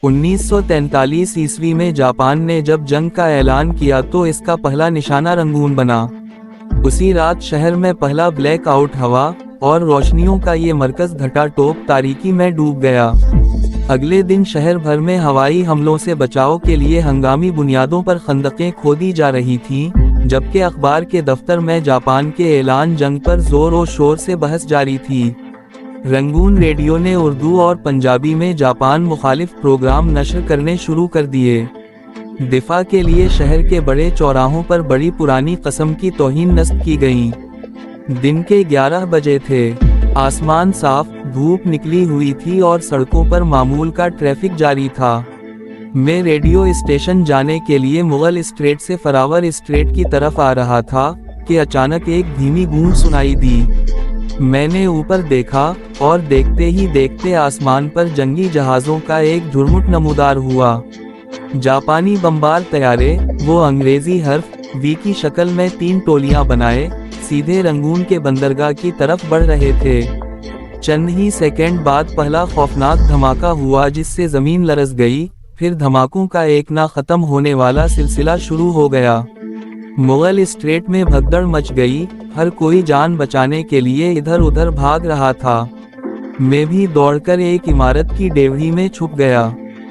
1943 ईस्वी में जापान ने जब जंग का ऐलान किया तो इसका पहला निशाना रंगून बना। उसी रात शहर में पहला ब्लैक आउट हवा और रोशनियों का ये मरकज घटा टोप तारीकी में डूब गया। अगले दिन शहर भर में हवाई हमलों से बचाव के लिए हंगामी बुनियादों पर खंदकें खोदी जा रही थीं, जबकि अखबार के दफ्तर में जापान के ऐलान जंग पर जोर और शोर से बहस जारी थी। रंगून रेडियो ने उर्दू और पंजाबी में जापान मुखालिफ प्रोग्राम नशर करने शुरू कर दिए। दिफा के लिए शहर के बड़े चौराहों पर बड़ी पुरानी कसम की तौहीन नस्ब की गई। दिन के 11 बजे थे। आसमान साफ, धूप निकली हुई थी और सड़कों पर मामूल का ट्रैफिक जारी था। मैं रेडियो स्टेशन जाने के लिए मुगल स्ट्रीट से फरावर स्ट्रीट की तरफ आ रहा था कि अचानक एक धीमी गूंज सुनाई दी। मैंने ऊपर देखा और देखते ही देखते आसमान पर जंगी जहाज़ों का एक झुरमुट नमूदार हुआ। जापानी बमबार तैयारे, वो अंग्रेजी हर्फ वी की शक्ल में 3 टोलियां बनाए सीधे रंगून के बंदरगाह की तरफ बढ़ रहे थे। चंद ही सेकंड बाद पहला खौफनाक धमाका हुआ जिससे जमीन लरज गई। फिर धमाकों का एक ना खत्म होने वाला सिलसिला शुरू हो गया। मुगल स्ट्रीट में भगदड़ मच गई। हर कोई जान बचाने के लिए इधर उधर भाग रहा था। मैं भी दौड़कर एक इमारत की डेवढ़ी में छुप गया।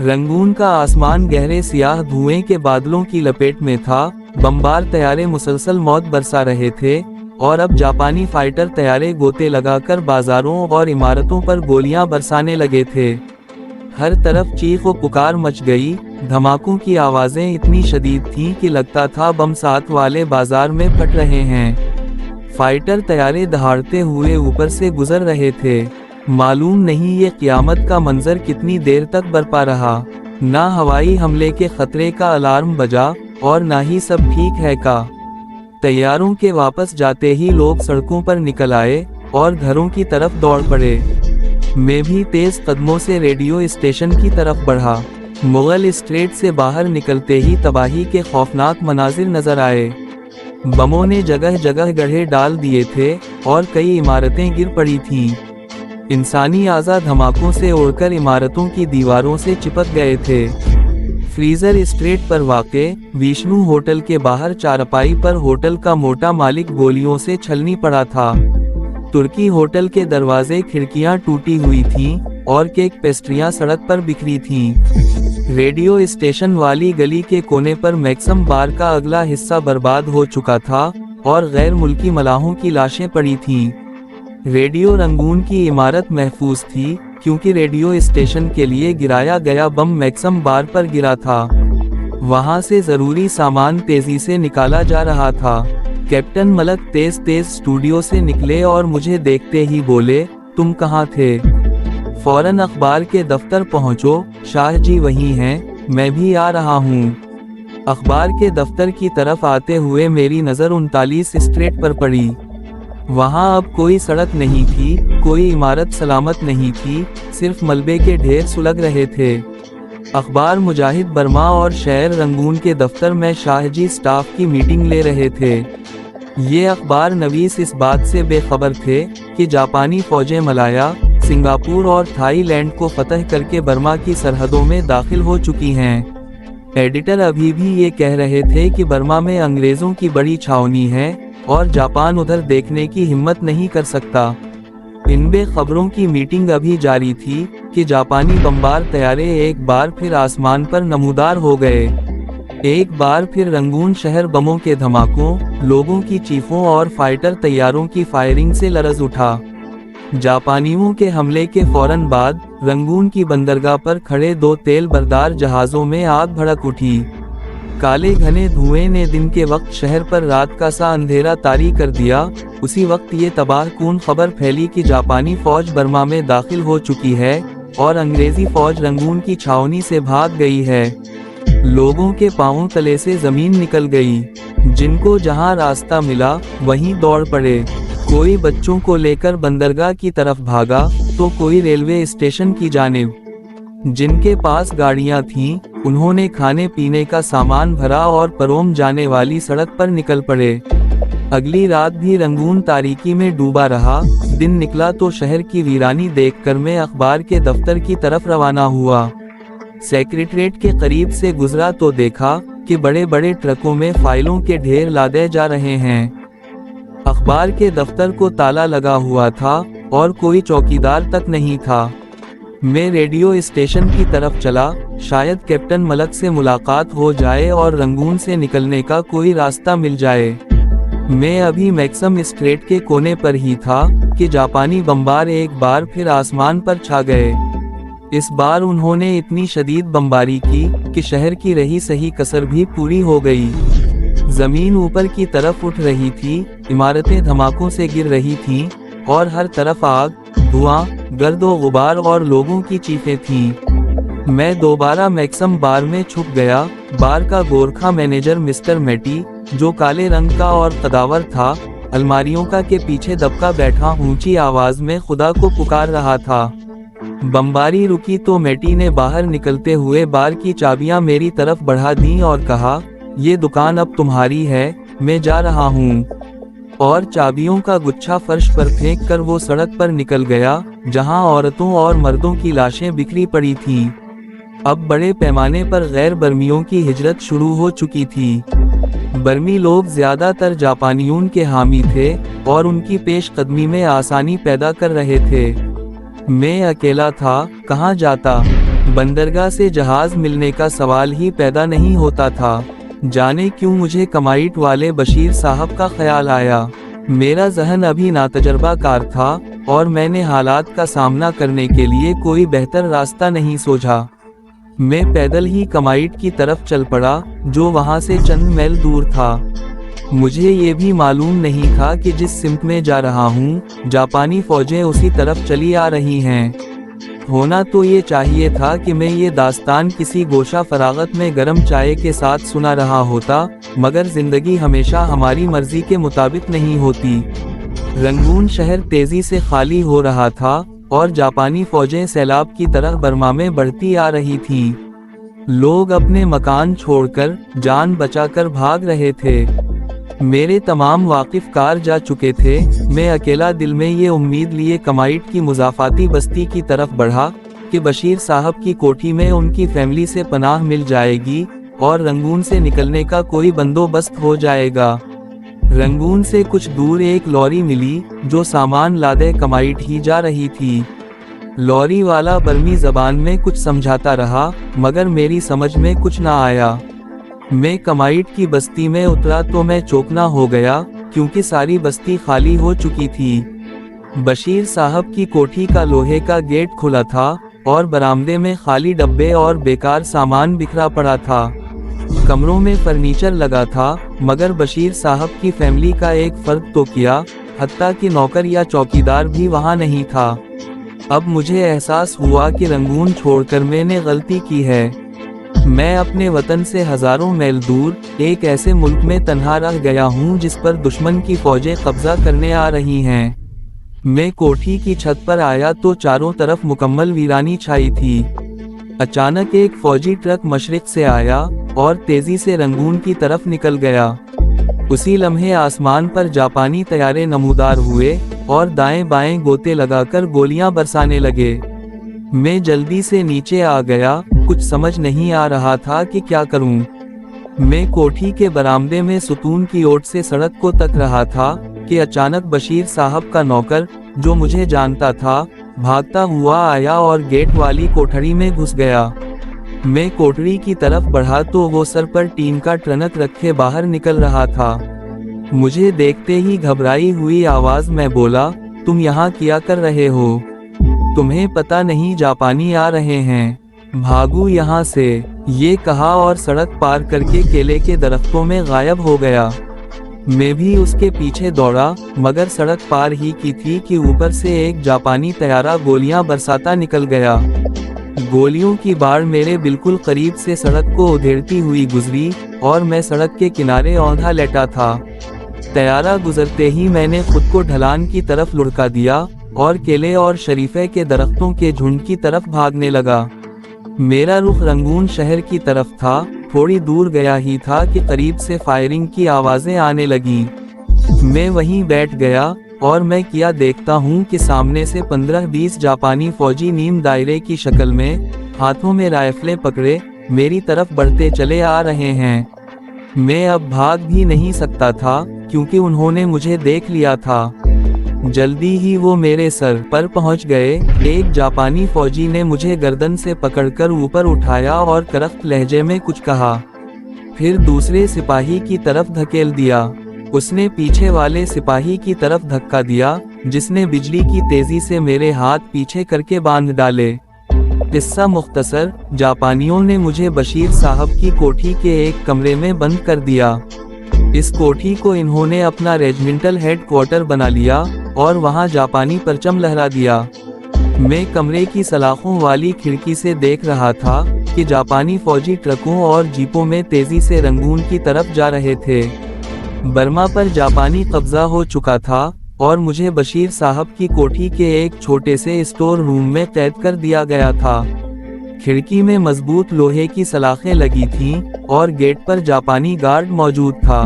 रंगून का आसमान गहरे सियाह धुएं के बादलों की लपेट में था। बमबार तैयारे मुसलसल मौत बरसा रहे थे और अब जापानी फाइटर तैयारे गोते लगाकर बाजारों और इमारतों पर गोलियां बरसाने लगे थे। हर तरफ चीख व पुकार मच गई। धमाकों की आवाजें इतनी शदीद थीं कि लगता था बम साथ वाले बाजार में फट रहे हैं। फाइटर तैयारे दहाड़ते हुए ऊपर से गुजर रहे थे। मालूम नहीं ये क़यामत का मंजर कितनी देर तक बरपा रहा। ना हवाई हमले के खतरे का अलार्म बजा और ना ही सब ठीक है का। तैयारों के वापस जाते ही लोग सड़कों पर निकल आए और घरों की तरफ दौड़ पड़े। मैं भी तेज कदमों से रेडियो स्टेशन की तरफ बढ़ा। मुगल स्ट्रीट से बाहर निकलते ही तबाही के खौफनाक मनाजिर नजर आए। बमों ने जगह जगह गड्ढे डाल दिए थे और कई इमारतें गिर पड़ी थीं। इंसानी आज़ा धमाकों से उड़कर इमारतों की दीवारों से चिपक गए थे। फ्रीजर स्ट्रीट पर वाक़े विष्णु होटल के बाहर चारपाई पर होटल का मोटा मालिक गोलियों से छलनी पड़ा था। तुर्की होटल के दरवाजे खिड़कियां टूटी हुई थीं और केक पेस्ट्रियां सड़क पर बिखरी थीं। रेडियो स्टेशन वाली गली के कोने पर मैक्सम बार का अगला हिस्सा बर्बाद हो चुका था और गैर मुल्की मलाहों की लाशें पड़ी थीं। रेडियो रंगून की इमारत महफूज थी क्योंकि रेडियो स्टेशन के लिए गिराया गया बम मैक्सम बार पर गिरा था। वहां से जरूरी सामान तेजी से निकाला जा रहा था। कैप्टन मलक तेज तेज स्टूडियो से निकले और मुझे देखते ही बोले, तुम कहाँ थे? फौरन अखबार के दफ्तर पहुँचो, शाह जी वहीं हैं, मैं भी आ रहा हूँ। अखबार के दफ्तर की तरफ आते हुए मेरी नज़र 39 स्ट्रीट पर पड़ी। वहाँ अब कोई सड़क नहीं थी, कोई इमारत सलामत नहीं थी, सिर्फ मलबे के ढेर सुलग रहे थे। अखबार मुजाहिद बर्मा और शहर रंगून के दफ्तर में शाहजी स्टाफ की मीटिंग ले रहे थे। ये अखबार नवीस इस बात से बेखबर थे कि जापानी फौजें मलाया, सिंगापुर और थाईलैंड को फतह करके बर्मा की सरहदों में दाखिल हो चुकी हैं। एडिटर अभी भी ये कह रहे थे कि बर्मा में अंग्रेज़ों की बड़ी छावनी है और जापान उधर देखने की हिम्मत नहीं कर सकता। इन बेखबरों की मीटिंग अभी जारी थी कि जापानी बमबार तैयारे एक बार फिर आसमान पर नमूदार हो गए। एक बार फिर रंगून शहर बमों के धमाकों, लोगों की चीखों और फाइटर तैयारों की फायरिंग से लरज उठा। जापानियों के हमले के फौरन बाद रंगून की बंदरगाह पर खड़े 2 तेल बरदार जहाज़ों में आग भड़क उठी। काले घने धुएं ने दिन के वक्त शहर पर रात का सा अंधेरा तारी कर दिया। उसी वक्त ये तबाहकुन खबर फैली कि जापानी फौज बर्मा में दाखिल हो चुकी है और अंग्रेजी फौज रंगून की छावनी से भाग गई है। लोगों के पांवों तले से जमीन निकल गई। जिनको जहां रास्ता मिला वहीं दौड़ पड़े। कोई बच्चों को लेकर बंदरगाह की तरफ भागा तो कोई रेलवे स्टेशन की जानिब। जिनके पास गाड़ियां थीं, उन्होंने खाने पीने का सामान भरा और परोम जाने वाली सड़क पर निकल पड़े। अगली रात भी रंगून तारीकी में डूबा रहा। दिन निकला तो शहर की वीरानी देखकर मैं अखबार के दफ्तर की तरफ रवाना हुआ। सेक्रेटरीट के करीब से गुजरा तो देखा कि बड़े बड़े ट्रकों में फाइलों के ढेर लादे जा रहे हैं। अखबार के दफ्तर को ताला लगा हुआ था और कोई चौकीदार तक नहीं था। मैं रेडियो स्टेशन की तरफ चला, शायद कैप्टन मलक से मुलाकात हो जाए और रंगून से निकलने का कोई रास्ता मिल जाए। मैं अभी मैक्सम स्ट्रेट के कोने पर ही था कि जापानी बमबार एक बार फिर आसमान पर छा गए। इस बार उन्होंने इतनी शदीद बमबारी की कि शहर की रही सही कसर भी पूरी हो गई। जमीन ऊपर की तरफ उठ रही थी, इमारतें धमाकों से गिर रही थीं और हर तरफ आग, धुआं, गर्दो गुबार और लोगों की चीखें थीं। मैं दोबारा मैक्सम बार में छुप गया। बार का गोरखा मैनेजर मिस्टर मैटी, जो काले रंग का और कदावर था, अलमारियों का के पीछे दबका बैठा ऊंची आवाज में खुदा को पुकार रहा था। बमबारी रुकी तो मैटी ने बाहर निकलते हुए बार की चाबियां मेरी तरफ बढ़ा दी और कहा, ये दुकान अब तुम्हारी है, मैं जा रहा हूँ। और चाबियों का गुच्छा फर्श पर फेंक कर वो सड़क पर निकल गया, जहाँ औरतों और मर्दों की लाशें बिखरी पड़ी थीं। अब बड़े पैमाने पर गैर बर्मियों की हिजरत शुरू हो चुकी थी। बर्मी लोग ज्यादातर जापानियों के हामी थे और उनकी पेशकदमी में आसानी पैदा कर रहे थे। मैं अकेला था, कहाँ जाता? बंदरगाह से जहाज मिलने का सवाल ही पैदा नहीं होता था। जाने क्यों मुझे कमाइट वाले बशीर साहब का ख्याल आया। मेरा जहन अभी नातजर्बाकार था और मैंने हालात का सामना करने के लिए कोई बेहतर रास्ता नहीं सोचा। मैं पैदल ही कमाइट की तरफ चल पड़ा, जो वहां से चंद मील दूर था। मुझे ये भी मालूम नहीं था कि जिस सिमत में जा रहा हूँ, जापानी फौजें उसी तरफ चली आ रही हैं। होना तो ये चाहिए था कि मैं ये दास्तान किसी गोशा फरागत में गर्म चाय के साथ सुना रहा होता, मगर जिंदगी हमेशा हमारी मर्जी के मुताबिक नहीं होती। रंगून शहर तेजी से खाली हो रहा था और जापानी फौजें सैलाब की तरह बर्मा में बढ़ती आ रही थीं। लोग अपने मकान छोड़कर जान बचाकर भाग रहे थे। मेरे तमाम वाकिफ कार जा चुके थे। मैं अकेला दिल में ये उम्मीद लिए कमाइट की मुजाफाती बस्ती की तरफ बढ़ा कि बशीर साहब की कोठी में उनकी फैमिली से पनाह मिल जाएगी और रंगून से निकलने का कोई बंदोबस्त हो जाएगा। रंगून से कुछ दूर एक लॉरी मिली जो सामान लादे कमाइट ही जा रही थी। लॉरी वाला बर्मी जबान में कुछ समझाता रहा, मगर मेरी समझ में कुछ ना आया। मैं कमाइट की बस्ती में उतरा तो मैं चौंकना हो गया, क्योंकि सारी बस्ती खाली हो चुकी थी। बशीर साहब की कोठी का लोहे का गेट खुला था और बरामदे में खाली डब्बे और बेकार सामान बिखरा पड़ा था। कमरों में फर्नीचर लगा था, मगर बशीर साहब की फैमिली का एक फर्द तो किया, हत्ता कि नौकर या चौकीदार भी वहां नहीं था। अब मुझे एहसास हुआ कि रंगून छोड़कर मैंने गलती की है। मैं अपने वतन से हजारों मील दूर एक ऐसे मुल्क में तन्हा रह गया हूँ जिस पर दुश्मन की फौजें कब्जा करने आ रही हैं। मैं कोठी की छत पर आया तो चारों तरफ मुकम्मल वीरानी छाई थी। अचानक एक फौजी ट्रक मशरिक से आया और तेजी से रंगून की तरफ निकल गया। उसी लम्हे आसमान पर जापानी तैयारे नमूदार हुए और दाएं बाएं गोते लगाकर गोलियां बरसाने लगे। मैं जल्दी से नीचे आ गया, कुछ समझ नहीं आ रहा था कि क्या करूं। मैं कोठी के बरामदे में सुतून की ओट से सड़क को तक रहा था कि अचानक बशीर साहब का नौकर, जो मुझे जानता था, भागता हुआ आया और गेट वाली कोठरी में घुस गया। मैं कोठरी की तरफ बढ़ा तो वो सर पर टीन का ट्रनक रखे बाहर निकल रहा था। मुझे देखते ही घबराई हुई आवाज में बोला, तुम यहाँ क्या कर रहे हो? तुम्हें पता नहीं जापानी आ रहे हैं, भागो यहाँ से। ये कहा और सड़क पार करके केले के दरख्तों में गायब हो गया। मैं भी उसके पीछे दौड़ा, मगर सड़क पार ही की थी कि ऊपर से एक जापानी तैयारा गोलियां बरसाता निकल गया। गोलियों की बाढ़ मेरे बिल्कुल करीब से सड़क को उधेड़ती हुई गुजरी और मैं सड़क के किनारे औंधा लेटा था। तैयारा गुजरते ही मैंने खुद को ढलान की तरफ लुढ़का दिया और केले और शरीफे के दरख्तों के झुंड की तरफ भागने लगा। मेरा रुख रंगून शहर की तरफ था। थोड़ी दूर गया ही था कि करीब से फायरिंग की आवाजें आने लगी। मैं वहीं बैठ गया और मैं क्या देखता हूँ कि सामने से 15-20 जापानी फौजी नीम दायरे की शक्ल में हाथों में राइफलें पकड़े मेरी तरफ बढ़ते चले आ रहे हैं। मैं अब भाग भी नहीं सकता था क्योंकि उन्होंने मुझे देख लिया था। जल्दी ही वो मेरे सर पर पहुंच गए। एक जापानी फौजी ने मुझे गर्दन से पकड़कर ऊपर उठाया और करख्त लहजे में कुछ कहा, फिर दूसरे सिपाही की तरफ धकेल दिया। उसने पीछे वाले सिपाही की तरफ धक्का दिया जिसने बिजली की तेजी से मेरे हाथ पीछे करके बांध डाले। किस्सा मुख्तसर, जापानियों ने मुझे बशीर साहब की कोठी के एक कमरे में बंद कर दिया। इस कोठी को इन्होंने अपना रेजिमेंटल हेडक्वार्टर बना लिया और वहां जापानी परचम लहरा दिया। मैं कमरे की सलाखों वाली खिड़की से देख रहा था कि जापानी फौजी ट्रकों और जीपों में तेजी से रंगून की तरफ जा रहे थे। बर्मा पर जापानी कब्जा हो चुका था और मुझे बशीर साहब की कोठी के एक छोटे से स्टोर रूम में कैद कर दिया गया था। खिड़की में मजबूत लोहे की सलाखें लगी थीं और गेट पर जापानी गार्ड मौजूद था।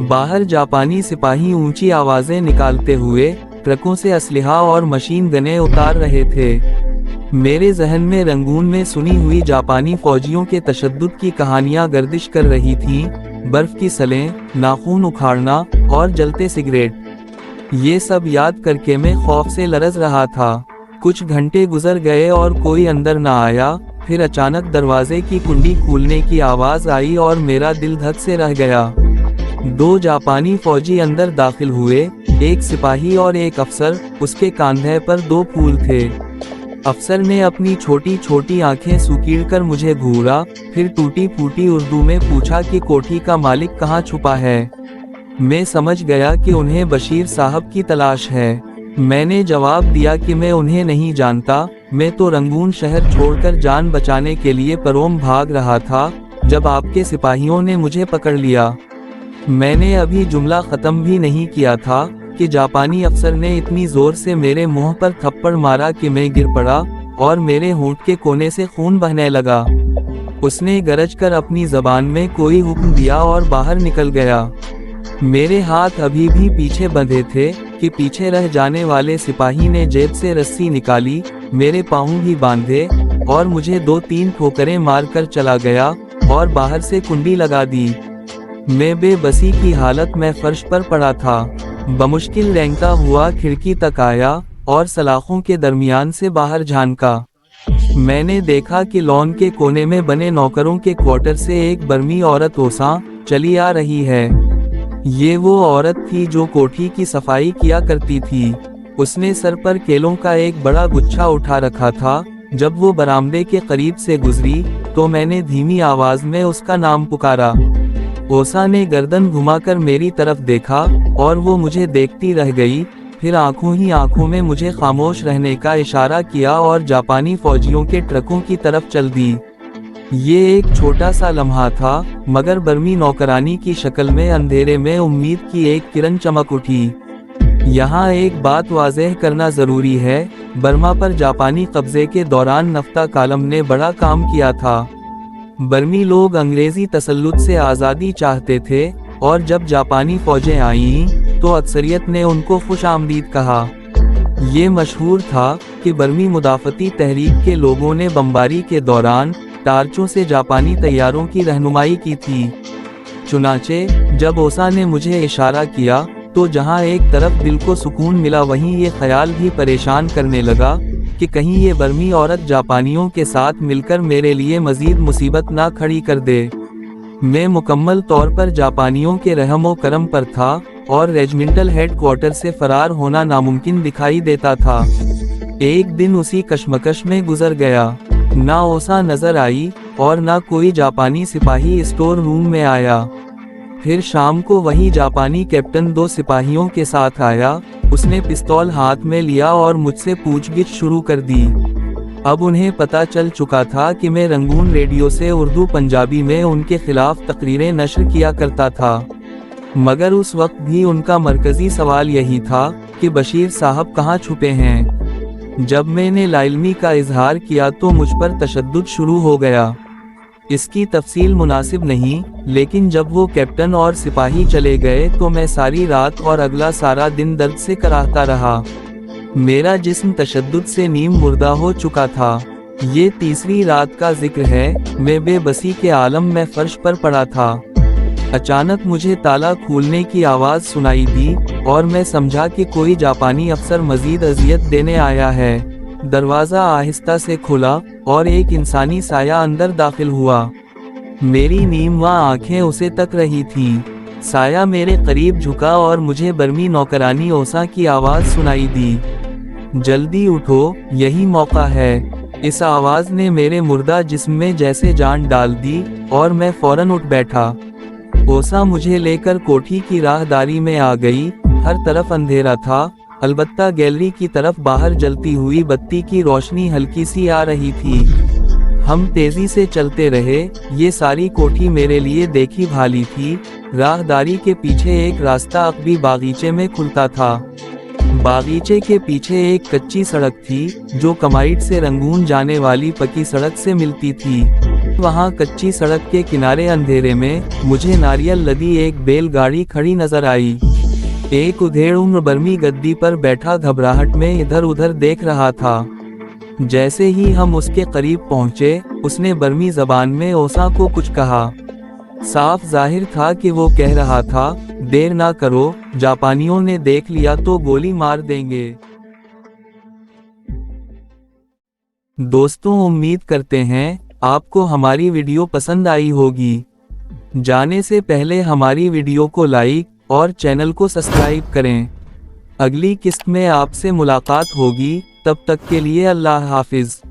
बाहर जापानी सिपाही ऊंची आवाजें निकालते हुए ट्रकों से असलहा और मशीन गनें उतार रहे थे। मेरे जहन में रंगून में सुनी हुई जापानी फौजियों के तशद्दुद की कहानियां गर्दिश कर रही थीं, बर्फ की सलें, नाखून उखाड़ना और जलते सिगरेट। ये सब याद करके मैं खौफ से लरज रहा था। कुछ घंटे गुजर गए और कोई अंदर न आया। फिर अचानक दरवाजे की कुंडी खुलने की आवाज आई और मेरा दिल धक से रह गया। 2 जापानी फौजी अंदर दाखिल हुए, एक सिपाही और एक अफसर। उसके कांधे पर 2 फूल थे। अफसर ने अपनी छोटी छोटी आंखें सुकीड़कर मुझे घूरा, फिर टूटी फूटी उर्दू में पूछा कि कोठी का मालिक कहाँ छुपा है। मैं समझ गया कि उन्हें बशीर साहब की तलाश है। मैंने जवाब दिया कि मैं उन्हें नहीं जानता, मैं तो रंगून शहर छोड़कर जान बचाने के लिए परोम भाग रहा था जब आपके सिपाहियों ने मुझे पकड़ लिया। मैंने अभी जुमला खत्म भी नहीं किया था कि जापानी अफसर ने इतनी जोर से मेरे मुंह पर थप्पड़ मारा कि मैं गिर पड़ा और मेरे होंठ के कोने से खून बहने लगा। उसने गरज कर अपनी जबान में कोई हुक्म दिया और बाहर निकल गया। मेरे हाथ अभी भी पीछे बंधे थे कि पीछे रह जाने वाले सिपाही ने जेब से रस्सी निकाली, मेरे पाँव भी बांधे और मुझे 2-3 ठोकरें मारकर चला गया और बाहर से कुंडी लगा दी। मैं बेबसी की हालत में फर्श पर पड़ा था। बमुश्किल रेंगता हुआ खिड़की तक आया और सलाखों के दरमियान से बाहर झांका। मैंने देखा कि लॉन के कोने में बने नौकरों के क्वार्टर से एक बर्मी औरत ओसा चली आ रही है। ये वो औरत थी जो कोठी की सफाई किया करती थी। उसने सर पर केलों का एक बड़ा गुच्छा उठा रखा था। जब वो बरामदे के करीब से गुजरी तो मैंने धीमी आवाज में उसका नाम पुकारा। ओसा ने गर्दन घुमाकर मेरी तरफ देखा और वो मुझे देखती रह गई। फिर आंखों ही आंखों में मुझे खामोश रहने का इशारा किया और जापानी फौजियों के ट्रकों की तरफ चल दी। ये एक छोटा सा लम्हा था, मगर बर्मी नौकरानी की शक्ल में अंधेरे में उम्मीद की एक किरण चमक उठी। यहाँ एक बात वाज़ेह करना जरूरी है, बर्मा पर जापानी कब्जे के दौरान नफ्ता कालम ने बड़ा काम किया था। बर्मी लोग अंग्रेजी तसल्लुत से आज़ादी चाहते थे और जब जापानी फौजें आईं तो अक्सरियत ने उनको खुश आमदीद कहा। ये मशहूर था कि बर्मी मुदाफ़ती तहरीक के लोगों ने बमबारी के दौरान टार्चों से जापानी तैयारों की रहनुमाई की थी। चुनाचे जब ओसा ने मुझे इशारा किया तो जहां एक तरफ दिल को सुकून मिला, वहीं ये ख्याल भी परेशान करने लगा कि कहीं ये बर्मी औरत जापानियों के साथ मिलकर मेरे लिए मजीद मुसीबत ना खड़ी कर दे। मैं मुकम्मल तौर पर जापानियों के रहमो करम पर था और रेजिमेंटल हेडक्वार्टर से फरार होना नामुमकिन दिखाई देता था। एक दिन उसी कशमकश में गुजर गया। ना ओसा नजर आई और ना कोई जापानी सिपाही स्टोर रूम में आया। फिर शाम को वही जापानी कैप्टन 2 सिपाहियों के साथ आया। उसने पिस्तौल हाथ में लिया और मुझसे पूछगिछ शुरू कर दी। अब उन्हें पता चल चुका था कि मैं रंगून रेडियो से उर्दू पंजाबी में उनके खिलाफ तकरीरें नशर किया करता था, मगर उस वक्त भी उनका मरकजी सवाल यही था कि बशीर साहब कहाँ छुपे हैं। जब मैंने लाइल्मी का इजहार किया तो मुझ पर तशद्दुद शुरू हो गया। इसकी तफसील मुनासिब नहीं, लेकिन जब वो कैप्टन और सिपाही चले गए तो मैं सारी रात और अगला सारा दिन दर्द से कराहता रहा। मेरा जिस्म तशद्दुद से नीम मुर्दा हो चुका था। ये तीसरी रात का जिक्र है। मैं बेबसी के आलम में फर्श पर पड़ा था। अचानक मुझे ताला खोलने की आवाज़ सुनाई दी और मैं समझा कि कोई जापानी अफसर मजीद अजियत देने आया है। दरवाज़ा आहिस्ता से खुला और एक इंसानी साया अंदर दाखिल हुआ। मेरी नीम व आंखें उसे तक रही थीं। साया मेरे करीब झुका और मुझे बर्मी नौकरानी ओसा की आवाज़ सुनाई दी। जल्दी उठो, यही मौका है। इस आवाज़ ने मेरे मुर्दा जिस्म में जैसे जान डाल दी और मैं फौरन उठ बैठा। ओसा मुझे लेकर कोठी की राहदारी में आ गई। हर तरफ अंधेरा था, अलबत्ता गैलरी की तरफ बाहर जलती हुई बत्ती की रोशनी हल्की सी आ रही थी। हम तेजी से चलते रहे। ये सारी कोठी मेरे लिए देखी भाली थी। राहदारी के पीछे एक रास्ता अकबी बागीचे में खुलता था। बागीचे के पीछे एक कच्ची सड़क थी जो कमाइट से रंगून जाने वाली पक्की सड़क से मिलती थी। वहाँ कच्ची सड़क के किनारे अंधेरे में मुझे नारियल लदी एक बैलगाड़ी खड़ी नजर आई। एक उधेड़ उम्र बर्मी गद्दी पर बैठा घबराहट में इधर उधर देख रहा था। जैसे ही हम उसके करीब पहुंचे, उसने बर्मी जबान में ओसा को कुछ कहा। साफ जाहिर था कि वो कह रहा था, देर ना करो, जापानियों ने देख लिया तो गोली मार देंगे। दोस्तों, उम्मीद करते हैं आपको हमारी वीडियो पसंद आई होगी। जाने से पहले हमारी वीडियो को लाइक और चैनल को सब्सक्राइब करें। अगली किस्त में आपसे मुलाकात होगी, तब तक के लिए अल्लाह हाफिज।